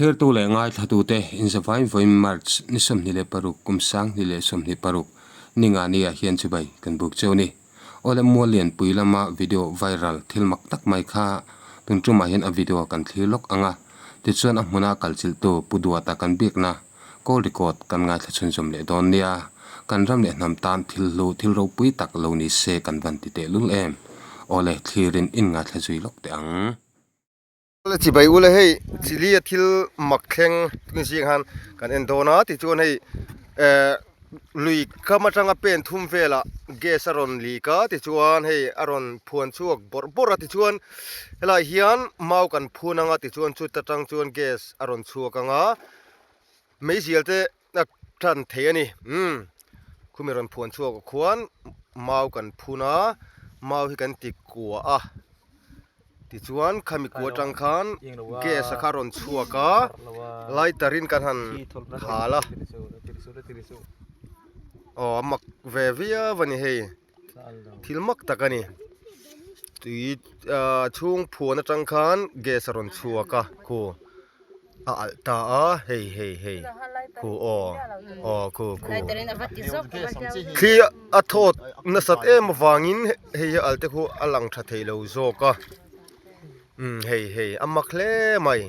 thir tu le ngai thatu te in zavai voi march ni som ni le paruk kumsang ni le som ni paruk ninga ni a hian chubai kan buk choni ole molian puilama video viral thilmak tak mai kha tungtuma hian a video kan thilok anga ti chuan a hmuna kalchil tu pudua ta kan bik na call record kan ngai thachun som le don nia kan ram le nam tan thilro pui tak lo ni se kan van ti te lul em ole thirin in nga thajui lok te ang la chi bai ula hei chili thil makheng ni sing han kan endona ti chuan hei lui kama tanga pen thum vela gas aron li ka ti chuan hei aron phuan chuak bor ti chuan hela hian mau kan phunanga ti chuan chu tatang chuan gas aron chuak anga mei zialte na than the ani khumiron phuan chuak khuan mau kan phuna mau hi kan ti kwa a ti chuan khami ko tang khan gas akharon chuaka laitarin kan han khala mak vevia vani hei thilmak takani tui chung phuana tang khan gas aron chuaka ko alta a hei ko ko khi athot na sat em wangin hei alte khu alang tha theilo zoka hei amak hle mai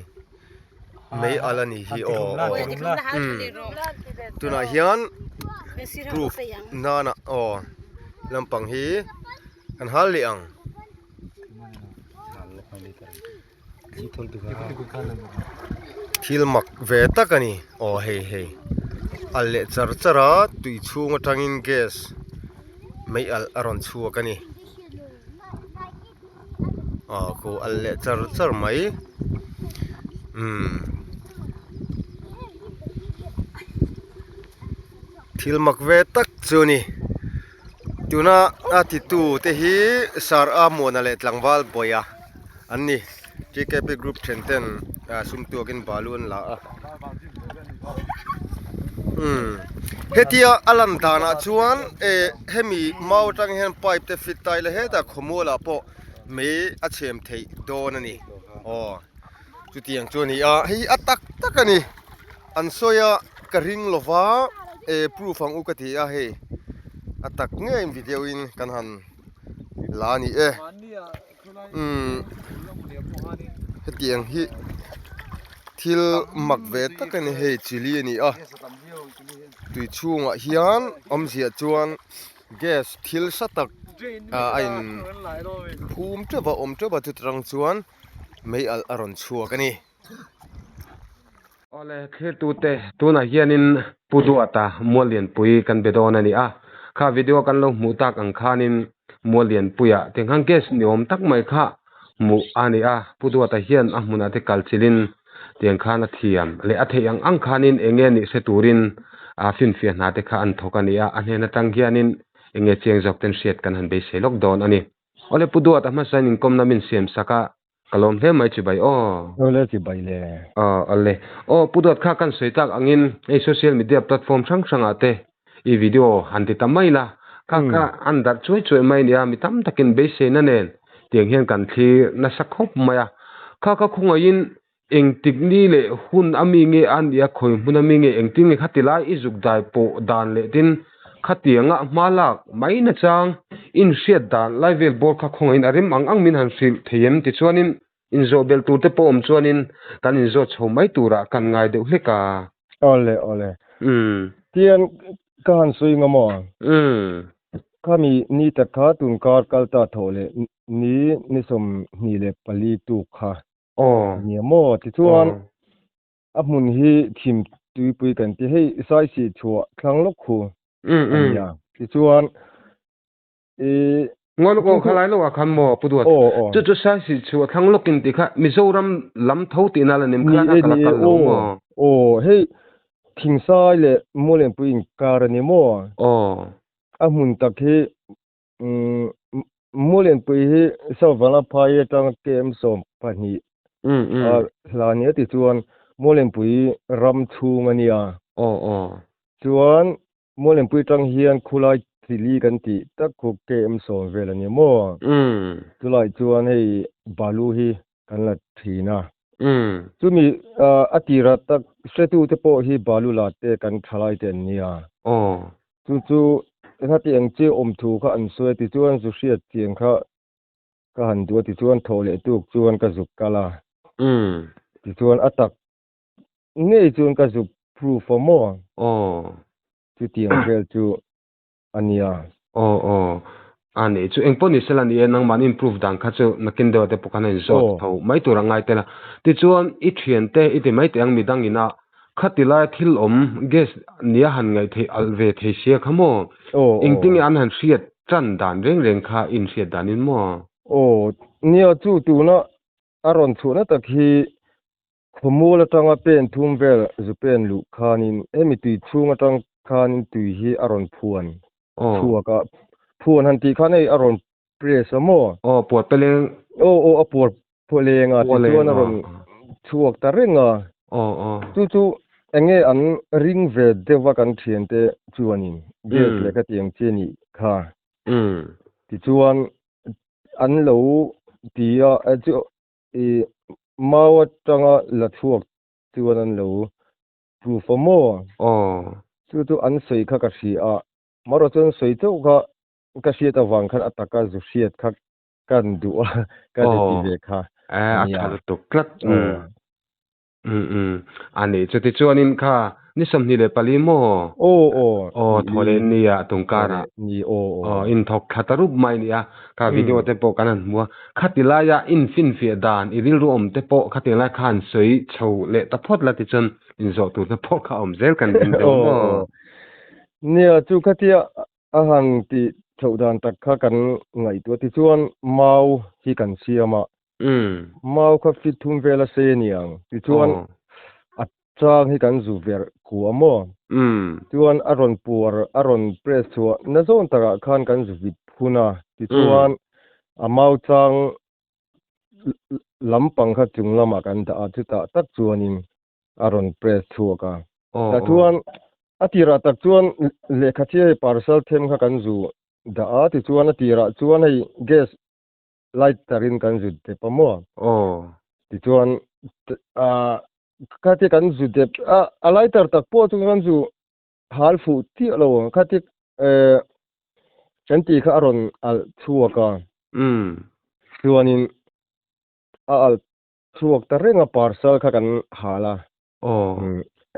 mei alani hi tuna hian proof nana lampang hi kan hal liang thilmak ve takani hei alle charchara tui chunga tangin gas mei al aron chuakani ko alle char mai thilmak ve tak chuni tuna atitu te hi sar a mona le tlangwal boya anni JKP group 1010 sumtuakin balun la hetia alam dana chuan hemi mau tang hen pipe te fit tai le heta khomola po me a chem thei don ani chutiang chuni hi atak takani an soya karing lova proof ang ukati he atak nge video in kan han lani hetiang hi thil makve takani he chili ani tui chunga hian omzia chuan gas thil satak ain phum teba tu trang chuan mei al aron chuakani ole khetu te tuna hianin puduata molian pui kan bedon ani kha video kan lo mutak ang khanin molian puya tenghang ges niom tak mai kha mu ani puduata hian ahmuna te kalchilin tengkhana thiam le atheyang ang khanin enge ni seturin fin fian na te kha an thokani anhena tanghianin enge cheng jok ten set kan han be selok don ani ole puduata ma sanin komna min sem saka kalom he mai chibai ole chibai le alle puduat kha kan seitak angin ei social media platform sang ate I video hanti tamaila ka andar choi mai nia mitam takin be se na nen tiang hian kan thi na sakhop maya kha khungain engtikni le hun ami nge an ya khoi hunami nge engting khatilai izuk dai po dan le tin khatianga malak mai na chang in shet dan level bor kha khungain arim ang min han sil theyem ti chuanin in zobel tu te pom chuanin kan in zo chhomai tura kan ngai deuh hleka ole tian kan sui ngamo kami ni ta kha tun kar kalta thole ni som ni le pali tu kha ni mo ti chuan amun hi thim tui pui kan ti hei sai si chua thlang lok khu ya ti chuan ngol ko khalai lo khan mo puduat chu sai si chu thlang lokin ti kha mizoram lam thoti na la nim kha kala kal lo hei thing sai le molen puin karani mo amun tak he molen pui he sawala phai tang kem som pani hlania ti chuan molen pui ram chung ania chuan molen pui tang hian khulai chili kan ti tak khu kem som velani mo tulai chuan hei balu hi kan la thina chu mi atira tak setu te po hi balula te kan thalai ten nia chu kha ti ang che om thu kha an soi ti chuan zu hriat tiang kha ka han du ti chuan thole tuk chuan ka zuk kala ti chuan atak ngei chuan ka zuk proof mo chu tiang vel chu ania ani chu engponi selani nang man improve dang kha chu nakin do te pokana zot tho mai tu rangai te na ti chuan I thian te I te mai te ang midang ina khatila thil om gas nia han ngai the alve the sia khamo ingting an han hriat tran dan reng kha in hriat danin mo nia chu tu na aron chuna tak hi khomula tanga pen thum vel zu pen lu khanin emi ti chunga tang khanin tui hi aron phuan chuaka phuan han ti khanei aron press mo pot peleng a por polenga ti chuan aron chuak ta renga chu enge an ring ve dewa kan thian te chuanin ges le ka tiang cheni kha ti chuan an lo tia chu mawa tanga la thuak chuan an lo proof mo chu an sei kha ka hri a maro chon sei chau ka hriat awang khan ataka zu hriat kha kan du ka ti ve kha a thal to klat ani chu ti chuanin kha ni som ni le pali mo thole nia tungkara ni in thok khatarup mai nia ka video te po kanan mua khatila ya in fin fi dan iril ru om te po khatila khan soi chho le ta phot la ti chon in zo tu te po kha om zel kan in do nia chu khatia a han ti thodan tak kha kan ngai tu ti chuan mau hi kan siama mau kha fit thum vela se niang ti chuan chang hi kan zu ver ku amo chuan aron puar aron press chu na zon taka khan kan zu vit phuna ti chuan amau chang lampang kha chunglama kan da chuta tak chuanin aron press chuaka ta chuan atira tak chuan lekha che parcel them kha kan zu da ti chuan atira chuan hei gas light tarin kan zu te pamo ti chuan khati kan zu de a lighter tak po chu kan zu hal fu ti lo khati chanti kha aron al chuaka chuanin al chuak ta renga parcel kha kan hala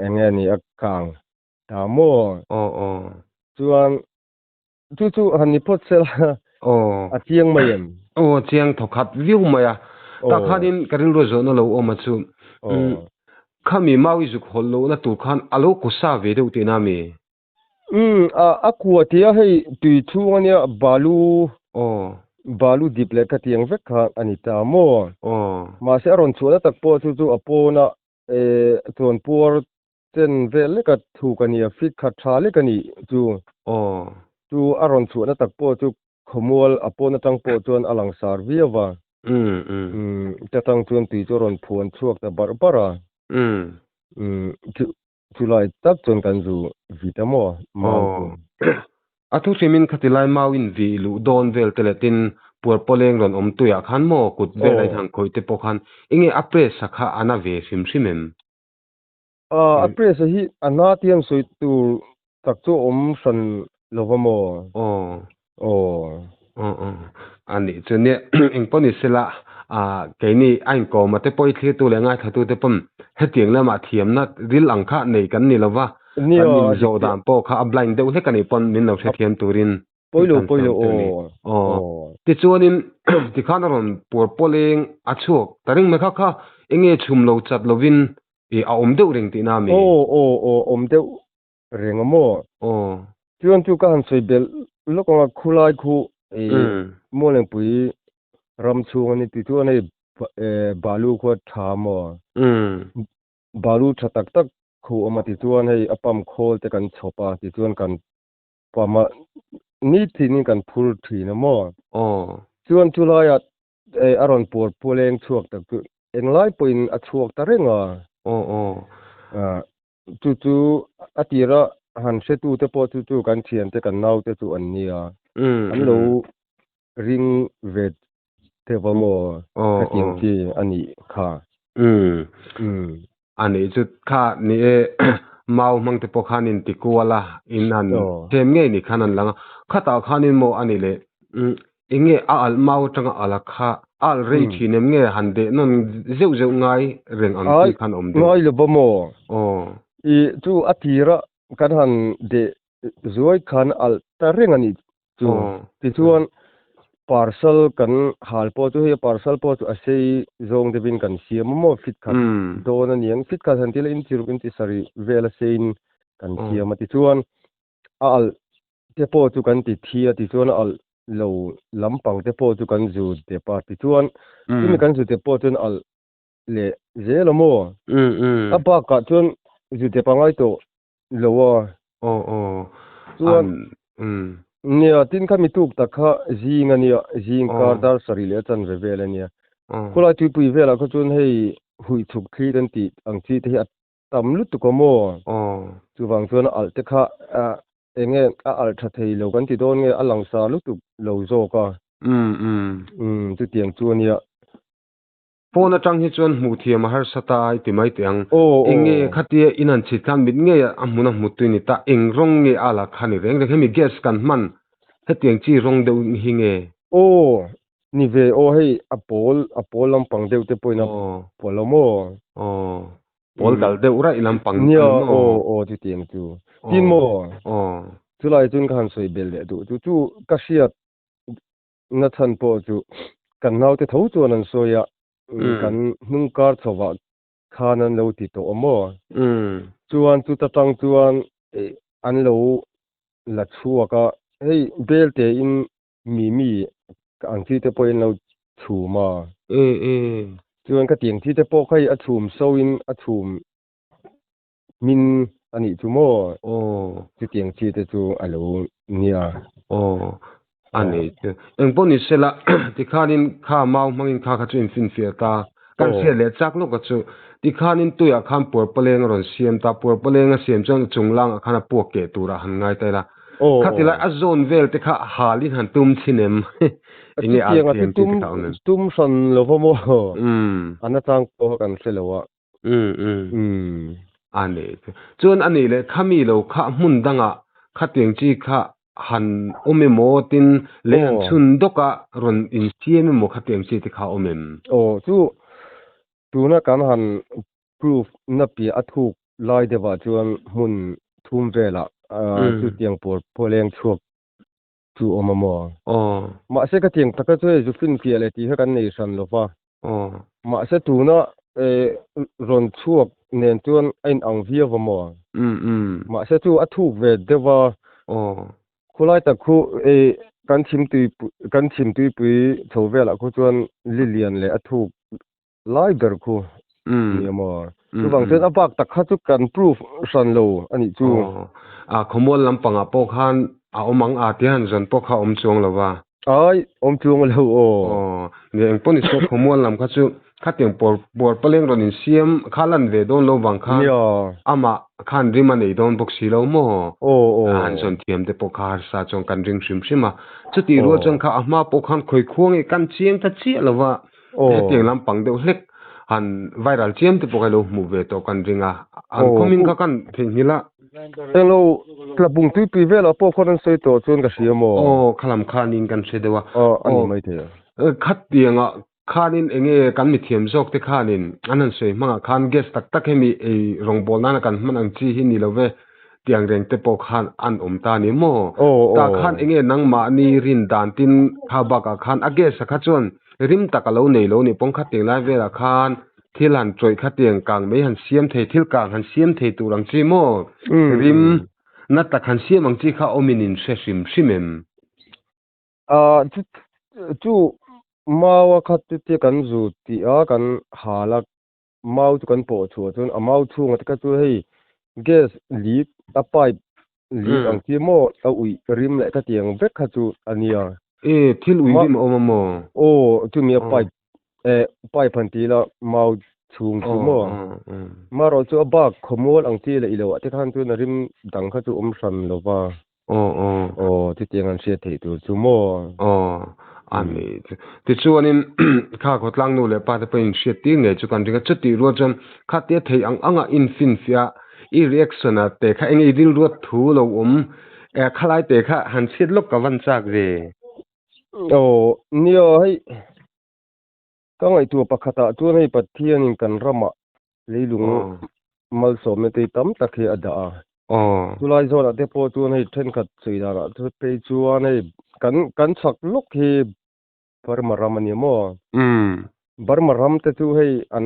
enge ni akang ta mo chuan chu hani pot sel a chiang mayem chiang thokhat view maya ta khanin karin ro zo na lo o ma chu khami mawi zu khollo na tu khan alo ko sa ve de te na me a kuwa tia hei tui thungania balu diple ka tiang vek kha anita mo ma se ron chula tak po chu apona ton por ten vel le ka thu kania fit kha thale kani chu aron chula tak po chu khomol apona tang po chon alang sar viawa ta tang chon ti choron phon chuak ta barbara chulai tak chon kan zu vitamo mau athu semin khatilai mawin vi lu don vel teletin pur poleng ron om tuya khan mo kut vel ai thang khoi te po khan inge apre sakha ana ve simem apre sa hi anatiam soi tu tak chu om san lovamo ani chune engponi sela keini ain ko mate poi thli tu le ngai thatu te pum hetiang lama thiam na ril angkha nei kan ni lawa ni zo dam po kha blind deu he kan pon min no the thiam turin poilo ti chuanin ti khanaron por poleng achuk taring me kha enge chum lo chat lovin e a om deu ring ti na mi om deu rengamo chuan chu kan sei bel lokwa khulai khu moleng pui ram chungani ti chuan ei balu kho thamo balu thatak tak khu amati chuan hei apam khol te kan chopa ti chuan kan pama ni thini kan phur thina mo chuan chulaya aron por poleng chuak tak tu englai poin a chuak ta renga chu atira han se tu te po chu kan thian te kan nau te chu an nia an lo ring vet te vamo ka ting chi ani kha อันนี้จุดค่านี่ เมามังแต่ปกคานินติกัวละอินอันเทมเงนี่คันนั้นละข้าตาคานินโมอันนี้เลยอิงเงอัลเมาจังอัลค่าอัลเรทีเนมเงหันเดนนเจ้าเจ้าง่ายเรื่องอันที่คันอมเดง่ายหรือบ่โมอีจูอธิระกันหันเดจวยคันอัลตะเรื่องอันนี้จูที่ชวนparcel kan halpo tu he parcel po tu ase zong de bin kan siam mo fit khat don an yang fit khat han til in tir bin ti sari vela sein kan siam ti chuan al te po tu kan ti thia ti chuan al lo lampang te po tu kan zu te pa ti chuan tin kan zu te po tun al le zelo mo apa ka chuan zu te pa ngai to lo chuan nia tin kami tuk takha zinga nia zing kardar sarile chan vevela nia kula tu pui vela ko chun hei hui thuk khi dan ti ang chi te tam lut tu ko mo chu wang chuan al te kha enge al tha thei lo kan ti don nge alang sa lut tu lo zo ka tu tiang chu nia phone atang hi chuan mu thiam har satai ti mai tiang enge khatia inan chi tham mit nge amuna mutu ni ta eng rong nge ala khani reng reng hemi gas kan man hetiang chi rong deu hi nge ni ve hei apol lampang deu te poina polomo pol dal deu ra ilampang ni tu tiang tu tin mo chu lai chun khan soi bel le tu ka siat na than po chu kan nau te tho chuan an soya kan hnung kar chowa khanan lo ti to mo chuan chu ta tang chuan an lo la chuaka hei belte in mi ang chi te poin lo chu ma chuan ka tiang chi te po khai a chum so in a chum min ani chu mo chu tiang chi te chu alo niaอันนี้เองปนิเสละที่ข้านินข้าเมามังอินข้าขัดจุนฟินเฟียตากันเสียเล็ดจักลูกก็จูที่ข้านินตัวอยากข้ามปวดเปลงรอนเสียมตาปวดเปลงเสียมจนจุงล่างข้าน่ะปวดเกตุระหันง่ายแต่ละข้าที่ไรอัจนเวลที่ข้าหาลินหันตุ้มชินเอ็มอันนี้อาเซียนที่ข้าเอาเงินตุ้มสันโลภโมอันนั้นจังโตกันเสียแล้วอ่ะอันนี้จนอันนี้เลยข้ามีเราข้ามุ่นดังอ่ะข้าเตียงจีข้าหันอมโมตินเลนชุนดกะรอนอินเซียมโมขัดเตียงสิที่เขาอมจูนะกันหัน proof นับปีอัทุกไล่เดว่าจวนมุนทุ่มเวลาจูเตียงปวดพอแรงชวกจูอมโมมาเสกเตียงตะกะช่วยจูฟินเฟียเลยที่ให้กันในสันโลฟ้ามาเสตูนะรอนชวกเนียนจวนไอ้อังเวียวโมมาเสตูอัทุกเวเดว่าคุไลตะคุกันชิมตุยปุยโถเวละคุจวนลิเลียนเลยอทุกไลเดอร์คุเนี่ยมอจูบังเซนอบักตะคัจุกันพรูฟซันโลอันนี้จูขมวลลำปังปกหันอมังอาติหันจันปกเขาอมจวงแล้วว่าอมจวงแล้วเนี่ยปนิสขมวลลำคัจุขัดเตียงปวดเปล่งรอนิเซียมข้าลันเวดอนโลบังคันอามาขันริมันไอดอนปกสีโลโมหันส่วนเทียมเดปกหาสาจงกันริงชิมจุดที่รู้จังข้าอามาปกหันคอยควงไอกันเชียงทัดเชียแล้วว่าเตียงลำปังเดียวเล็กหันไวรัลเชียมเดปกไอโลมูเวตกันริงอันคอมินข้ากันเพียงนี้ละเรากระบุงตุยปีเวลาปกคนนั้นสวยตัวจนกระเสียโมขลังคานินกันเสียเดว่าอันนี้ไม่เถอะขัดเตียงข้านินเองกันมีเทียมซอกที่ข้านินอันนั้นสวยมากข้านเกสตักให้มีรองบอลนั่นกันมันอังจีหินนี่เราเวเตียงเร่งเตปกข้านอันตานี่โมตาข้านเองนังมานี่รินดานตินข้าบักข้านอเกสขัดจวนริมตะกะโลนี่โลนี่ปงขัดเตียงไล่เวลาข้านที่หลันจอยขัดเตียงกลางไม่หันเสียมเททิลกลางหันเสียมเทตุรังจีโมริมนัดตะขันเสียมังจีข้าอมินินเสชิมชิมมจูมาว่าคัดที่กันจูที่กันหาลักมาจุกันปวดชัวจนมาช่วงที่ก็ช่วยแก๊สลีกตะไปลีกอังที่โมเอาอุยริมเลยก็เตียงเวกขัดจูอันนี้ที่อุยริมโอมาโมจูมีไปพันทีละมาช่วงจูโมมาเราจูบักขโมยอังที่เลยอีโลที่ขันจูนริมดังขัดจูสันโลว่าที่เตียงอันเสียที่ตัวจูโม อันนี้ติดชวนนี่ข้าขดลังนู่นเลยป้าจะเป็นเสียตีไงจุกันถึงก็จุดที่รัวจนข้าเตี้ยเทียงอินฟินเฟียอีเรียกสนะแต่ข้าเองอีดิลรัวถูเราขลายแต่ข้าหันเสียลบกับวันจากเรโอ้เนี่ยให้ก็ไอตัวปะคตะตัวให้ปัดเทียนกันรำเลยลุงมัลสมเตตัมตะเคียดาตัวลายโซนเตปตัวให้เทนขัดสีดาระตัวไปชัวให้กันสักลุกให้บารมารำนี่มั้งบารมารำเตตัวให้อัน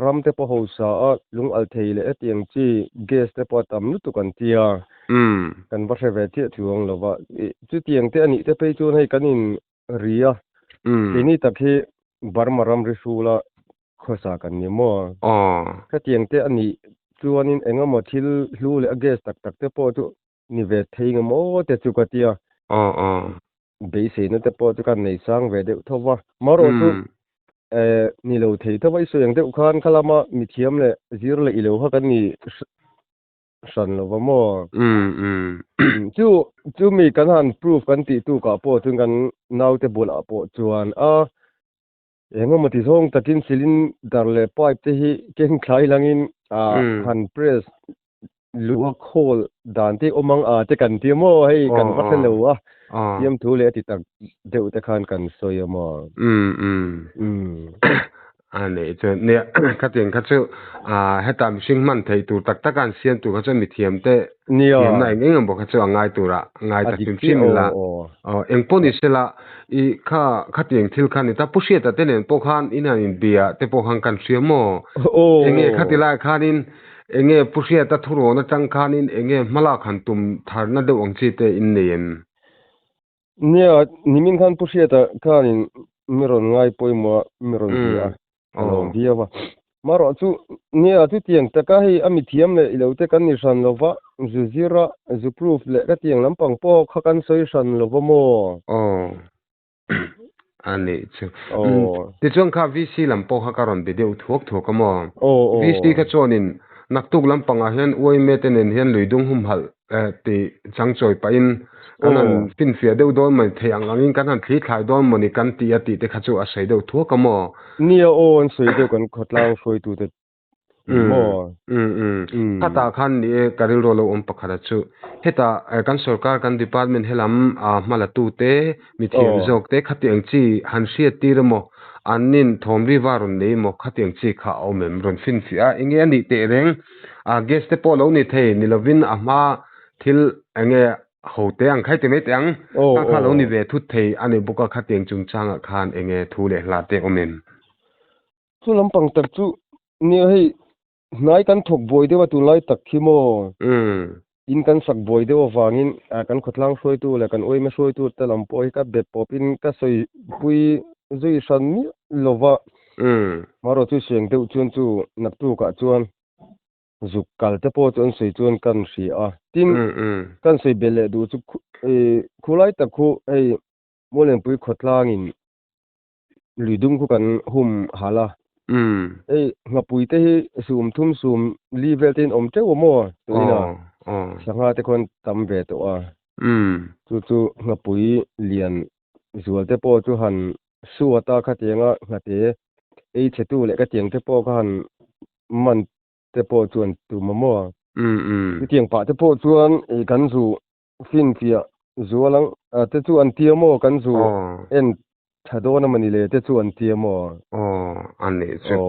รำเตปหัวสาลุงอัลเทยเลเอตียงจีเกสเตปตัมนุตุกันเทียกันบัชเวทีทวงแล้วว่าจุดเตียงเตอันนี้เตไปชัวให้กันอินเรียทีนี้ตะเคียบารมารำริสูละข้อสากันนี่มั้งก็เตียงเตอันนี้ชัวนี่เองก็มาทิลลูเลเกสตักเตปตัวนี่เวทีงมั้งเตจุกเตียเบสินเตปตัวกันในสังเวเดทว่ามาโรตุนี่เราเทถ้าว่าส่วนเด็กคนขลามามีเทียมเลยซีร์เลยอีโลเขากันนี่สันแล้วว่ามั้งจู่มีกันหันพิสูจกันติตัวกับพอถึงกันน่าวเตบุลาพอจวนเองก็มาที่ส่งตะกินซิลินดาร์เลยปอยที่เก่งคล้ายลังอินหันเพรสลูกโคลดานที่อมังจะกันที่มั้งให้กันวัดเลวยี่ยมทูเลยติดตักเดี๋ยวจะคันกันสวยมั้งอันนี้จะเนี่ยข้าเตียงข้าจะให้ตามชิงมันไทยตัวตักกันเสียนตัวข้าจะมีเทียมเตะเทียมไหนเงี้ยบอกข้าจะง่ายตัวละง่ายตักชิมละเอ็งปุ่นอิสระอีข้าเตียงทิลคันนี่ถ้าผู้เชี่ยวแต่เนี่ยพวกขันอินันอินเบียแต่พวกขันกันเสียมั้งเอ็งเงี้ยข้าติลายขันอินเอ็งเงี้ยผู้เชี่ยวแต่ทุรนจังขันอินเอ็งเงี้ยมาลาขันตุ่มทาร์นัดเดวังจีเตอินเนียนเนี่ยนิมินขันผู้เชี่ยวแต่ขันอินมีรอนง่ายป่วยมัวมีรอนเบียลองเบียว่ามารู้จู่เนี่ยจู่เตียงแต่ก็ให้อามิเทียมเลยแล้วแต่กันนิสันลว่าจูซีระจูพรูฟเลยก็เตียงลำปังพอข้ากันสวยสันลว่ามั้งอันนี้จู่ที่ช่วงข้าวิซีลำปอข้าการันไปเดียวถูกก็มั้งวิซีก็ชวนินนักตุกลำปังอาเฮียนอวยเมตเนนเฮียนลุยดุงหุ่มหัลที่จังจอยไปอินกันนั้นฟินเฟียเดียวโดนมันเทียงอังอินกันนั้นคลีคลายโดนมันนี่กันตีอติเด็กข้าจู่อาศัยเดียวถูกก็มั้งเนี่ยอันสวยเดียวกันขดลางสวยตัวเด็ดถ้าตาขันนี่การิลโรลอมปะขดจู่เฮตากันสุรการกันดีพาร์ตเมนต์เฮลัมมาลาตูเตมิเทียมจอกเตขัดยังจีฮันเชียตีรโมอันนินทอมริวารุนนี่โมขัดยังจีข้าเอาเมมรอนฟินเฟียเองเงี้ยนี่เตเรงเกสเตปโลนี่เทนิลวินมาทิลเองเงี้ยหูเตียงใครจะไม่เตียงข้าเรานี่เวทุเทอันนี้บุกขัดยังจุงจังคานเองเงี้ยทูเลลาเตอเมนจู่ลำปังตักจู่เนี่ยให้นายกันถกบอยเดียวว่าตุลายตักขี้โมอินกันสักบอยเดียวว่าฟังอินกันขดลังช่วยตัวเลยกันโอ้ยไม่ช่วยตัวแต่ลำปอยกับเบ็ดปอปินก็ใส่ปุยจุยสันนี่ลว่ามาเราจู่เสียงเดียวจวนจู่นักตัวกับจวนจุกกัลแต่พอจวนใส่จวนกันเสียทินกันใส่เบลดูจู่คู่ไล่ตักคู่โมเลนปุยขดลังอินหรือดุงคู่กันหุ่มหาละงับปุยเตะซูมทุ่มซูมลีเวลตินอมเจ้าโม่ตัวนี้นะสังหารแต่คนทำเวตัวจู่งับปุยเลียนส่วนเตปอจู่หันสัวตาขัดยังงัดเตะเชตุเล็กขัดยังเตปอกันมันเตปอจวนตัวมะม่วเตียงป่าเตปอจวนกันสู่ฟินเฟียส่วนหลังเตจวนเทียมโม่กันสู่ถ้าโดนมันนี่เลยจะชวนเทียมอันนี้จู่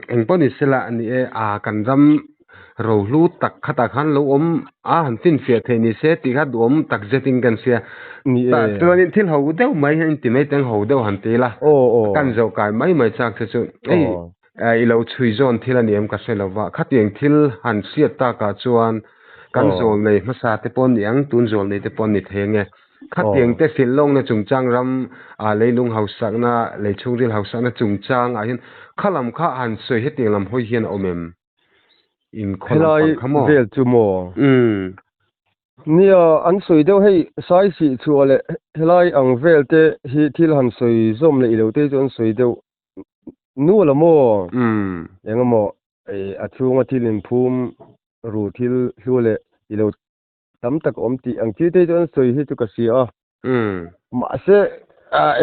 เอ็งป้อนิสละอันนี้กันจำเราลูตักขัดขันเราหันฟินเฟียเทนิเซติขัดตักเจติงกันเสียแต่ตัวนี้ที่เขาเดาไม่เห็นที่ไม่ตั้งเขาเดาหันตีละกันเจ้ากายไม่จากจู่เราช่วยจอนที่ละเนี่ยก็เสร็จแล้วว่าขัดยังที่หันเสียตากาจวนกันโซนเลยมาซาเตปอนยังตุนโซนเลยเตปอนนี่เทงไงขัดยังแต่สิลลงนะจุงจังรำเลยลุงเฮาสักนะเลยช่วงที่เฮาสักนะจุงจังเห็นข้าลำข้าหันสวยเฮ็ดยังลำห้อยเฮียนเอาเมมอินคนละขโมยเวลจูโมเนี่ยอันสวยเดียวให้สายสีชัวเลยเฮลัยอังเวลเตที่ที่หันสวยส้มเลยอีเหลวเตจนสวยเดียวนู่นละโมยังโมอัดช่วงที่ลินภูมิรูที่ชัวเลยอีเหลวตั้มตักอมตีอังที่เตจนสวยที่จุกเสียมาเส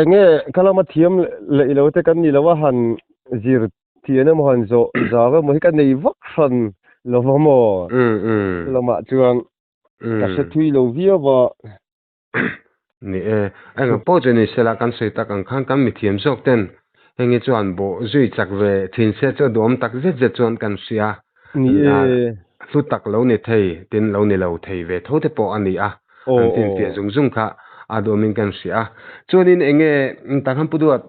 enge kala ma thiam le ilo te kan ni lawa han zir thiana mo han zo zawa mo hi kan nei vak san lawa mo lama chuang ka se thui lo via wa ni anga po jeni sela kan sei tak ang khan kan mi thiam sok ten hengi chuan bo zui chak ve thin se cho dom tak je chuan kan sia ni thu tak lo ni thei tin lo ni lo thei ve tho te po ani a an tin pia zung kha adomin kan sia chuanin enge ta kham puduat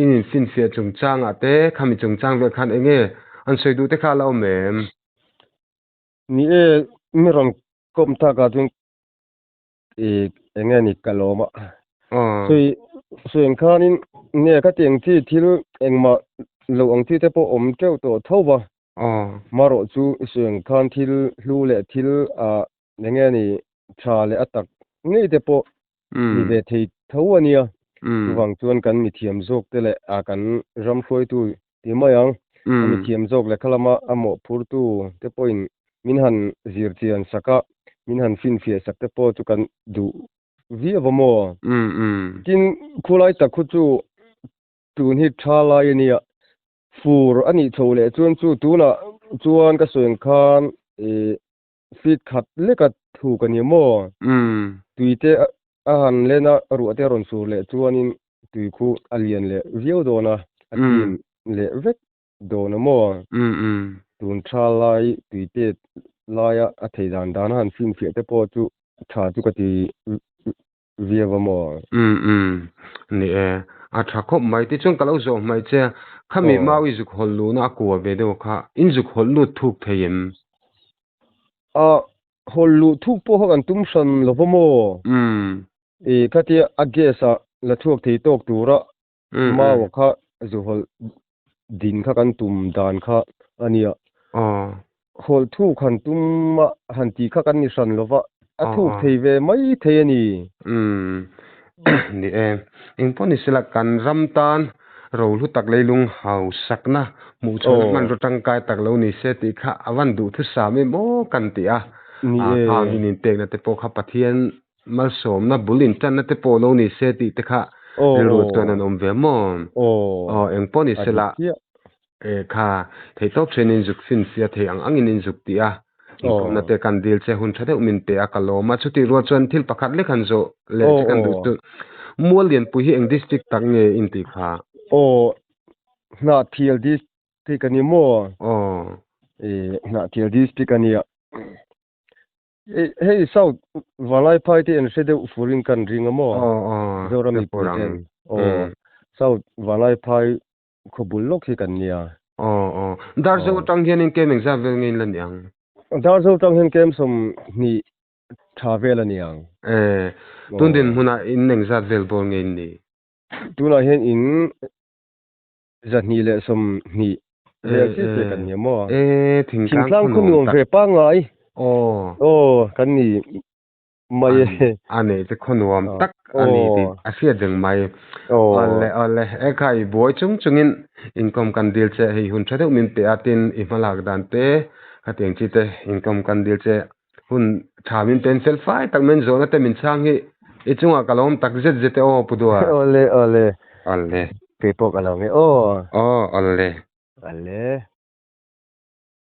in fin fia chungchang ate khami chungchang ve khan enge an sei du te kha lo mem ni mi ron kom ta ka chung enge ni kaloma sui khanin ne ka tiang chi thil engma lo ang chi te po om keu to thowa maro chu sui khan thil hlu le thil nenge ni tha le atak ngei te po ni ve thei thawania wang chuan kan mi thiam zok te le kan ram khoi tu ti mayang mi thiam zok le khalama amo phur tu te point min han zir chian saka min han fin fia sak te po chu kan du via vamo tin khulai ta khu chu tu ni thala ania fur ani thole chuan chu tuna chuan ka soeng khan fit khat le ka thu kan yemo tuite han lena ru ate ron sur le chuanin tui khu alian le riau dona atin le vek dona mo tun thalai tuite laya a theidan dan han fin fi te po chu tha chu ka ti via vamo ni a tha khop mai ti chung kalo zo mai che khami mawi zu khol lu na ko ve do kha in zu khol lu thuk theim hollu thuk po han tum san lovamo khati agesa la thuak thei tok tura ma wa kha zu hol din kha kan tum dan kha ania hol thu khan tum ma han ti kha kan ni san lova a thuk thei ve mai thei ani ni in poni sila kan ramtan ro lu tak leilung hau sakna mu chon man ro tangkai tak lo ni se ti kha awan du thu sa me mo kan ti a in te na te po kha pathian mal som na bulin tan na te po lo ni se ti te kha ro ton an om ve mo eng poni sila kha thei top training zuk fin sia thei ang in zuk ti a na te kan dil che hun thade umin te a kaloma chuti ro chon thil pakhat le khan zo le kan du tu mualian pu hi eng district tak nge in ti kha na thial district ani mo na thial district ania hey south valai phai te en sede furin kan ringa mo zorami puren south valai phai khobul lok hi kan nia darzo tanghian in kemeng za vel ngin lan yang darzo tanghian kem som ni travel aniang tundin huna in neng za vel bol ngin ni tuna hen in zani le som ni le se kan nia mo thingklang khum ve pa ngai kan ni mai ane te khonwam tak ani ti asia deng mai ole ekai boy chungin income kan dil che hi hun thade min pe atin imalak dan te ateng chi te income kan dil che hun thamin pen sel fai tak men zona te min chang hi ichunga kalom tak zet o pudwa ole pe pok along ole